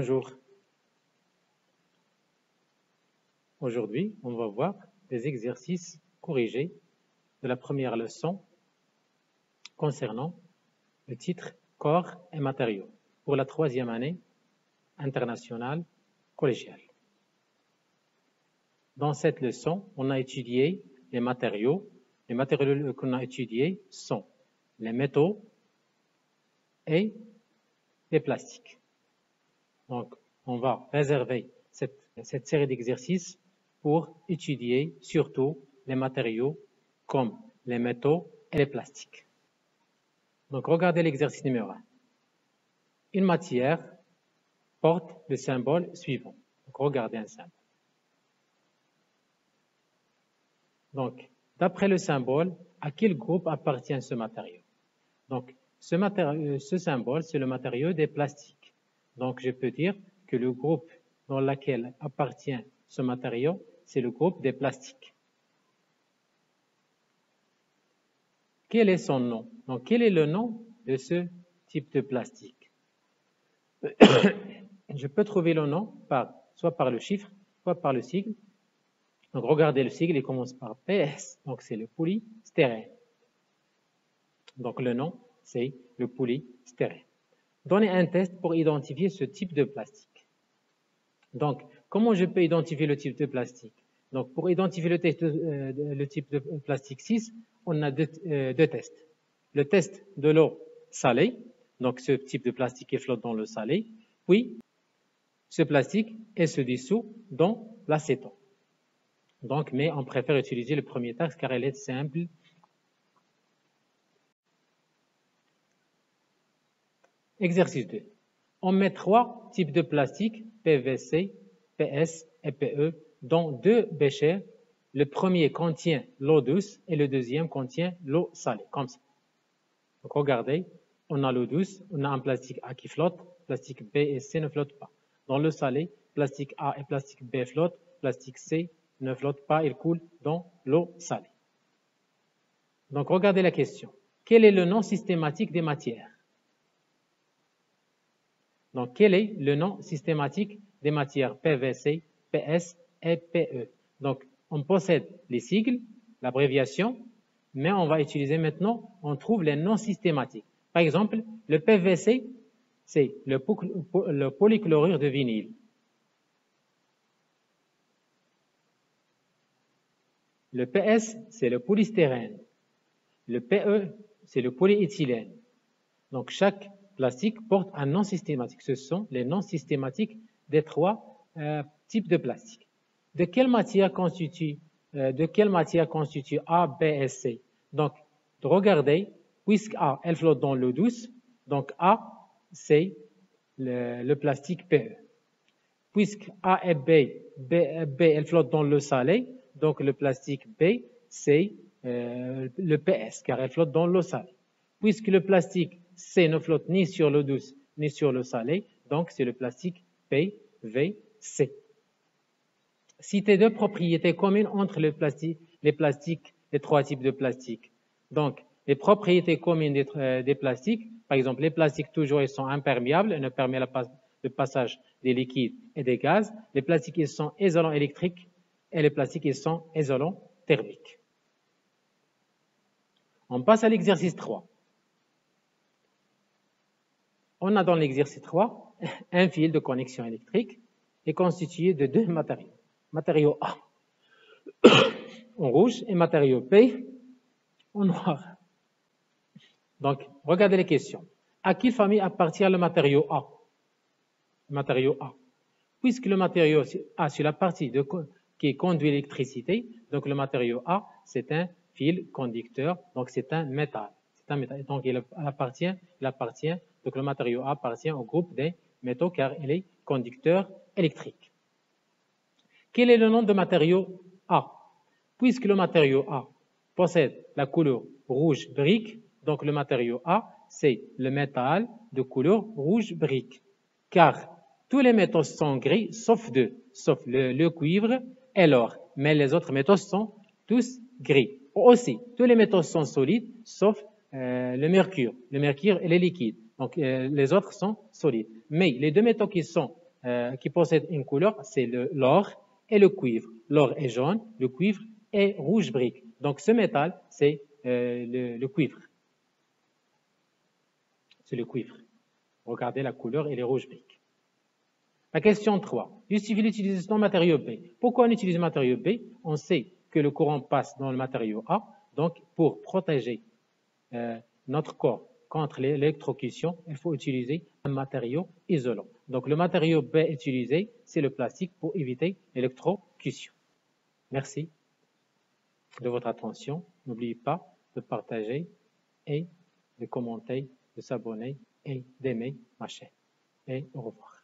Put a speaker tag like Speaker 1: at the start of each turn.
Speaker 1: Bonjour. Aujourd'hui, on va voir des exercices corrigés de la première leçon concernant le titre Corps et matériaux pour la 3e année internationale collégiale. Dans cette leçon, on a étudié les matériaux. Les matériaux qu'on a étudiés sont les métaux et les plastiques. Donc, on va réserver cette série d'exercices pour étudier surtout les matériaux comme les métaux et les plastiques. Donc, regardez l'exercice numéro 1. Une matière porte le symbole suivant. Donc, regardez un symbole. Donc, d'après le symbole, à quel groupe appartient ce matériau? Donc, ce symbole, c'est le matériau des plastiques. Donc, je peux dire que le groupe dans lequel appartient ce matériau, c'est le groupe des plastiques. Quel est son nom? Donc, quel est le nom de ce type de plastique? Je peux trouver le nom soit par le chiffre, soit par le sigle. Donc, regardez le sigle, il commence par PS, donc c'est le polystyrène. Donc, le nom, c'est le polystyrène. Donnez un test pour identifier ce type de plastique. Donc, comment je peux identifier le type de plastique? Donc, pour identifier le type de plastique 6, on a deux tests. Le test de l'eau salée, donc ce type de plastique qui flotte dans l'eau salée, puis ce plastique se dissout dans l'acétone. Donc, mais on préfère utiliser le premier test car il est simple. Exercice 2. On met 3 types de plastique, PVC, PS et PE, dans 2 béchers. Le premier contient l'eau douce et le deuxième contient l'eau salée, comme ça. Donc, regardez, on a l'eau douce, on a un plastique A qui flotte, plastique B et C ne flottent pas. Dans l'eau salée, plastique A et plastique B flottent, plastique C ne flotte pas, il coule dans l'eau salée. Donc, regardez la question. Quel est le nom systématique des matières? Donc, quel est le nom systématique des matières PVC, PS et PE? Donc, on possède les sigles, l'abréviation, mais on va utiliser maintenant, on trouve les noms systématiques. Par exemple, le PVC, c'est le polychlorure de vinyle. Le PS, c'est le polystyrène. Le PE, c'est le polyéthylène. Donc, chaque plastique porte un nom systématique. Ce sont les noms systématiques des 3 types de plastique. De quelle matière constitue A, B et C? Donc, regardez, puisque A, elle flotte dans l'eau douce, donc A, c'est le plastique PE. Puisque A et B, elle flotte dans l'eau salée, donc le plastique B, c'est le PS, car elle flotte dans l'eau salée. Puisque le plastique C ne flotte ni sur l'eau douce ni sur l'eau salée, donc c'est le plastique PVC. Citez 2 propriétés communes entre les 3 types de plastique. Donc, les propriétés communes des plastiques, par exemple, les plastiques toujours ils sont imperméables, ils ne permettent le passage des liquides et des gaz. Les plastiques ils sont isolants électriques et les plastiques ils sont isolants thermiques. On passe à l'exercice 3. On a dans l'exercice 3 un fil de connexion électrique est constitué de 2 matériaux. Matériau A en rouge et matériau P en noir. Donc, regardez les questions. À quelle famille appartient le matériau A? Matériau A. Puisque le matériau A, c'est la partie qui conduit l'électricité, donc le matériau A, c'est un fil conducteur, donc c'est un métal. Donc, il appartient, donc le matériau A appartient au groupe des métaux car il est conducteur électrique. Quel est le nom de matériau A? Puisque le matériau A possède la couleur rouge brique, donc le matériau A, c'est le métal de couleur rouge brique. Car tous les métaux sont gris, sauf 2, sauf le cuivre et l'or. Mais les autres métaux sont tous gris. Aussi, tous les métaux sont solides, sauf le mercure. Le mercure, il est liquide. Donc, les autres sont solides. Mais les 2 métaux qui sont qui possèdent une couleur, c'est l'or et le cuivre. L'or est jaune, le cuivre est rouge brique. Donc ce métal, c'est le cuivre. C'est le cuivre. Regardez la couleur, elle est rouge brique. La question 3. Justifie l'utilisation du matériau B. Pourquoi on utilise le matériau B? On sait que le courant passe dans le matériau A. Donc, pour protéger notre corps contre l'électrocution, il faut utiliser un matériau isolant. Donc, le matériau B utilisé, c'est le plastique pour éviter l'électrocution. Merci de votre attention. N'oubliez pas de partager et de commenter, de s'abonner et d'aimer ma chaîne. Et au revoir.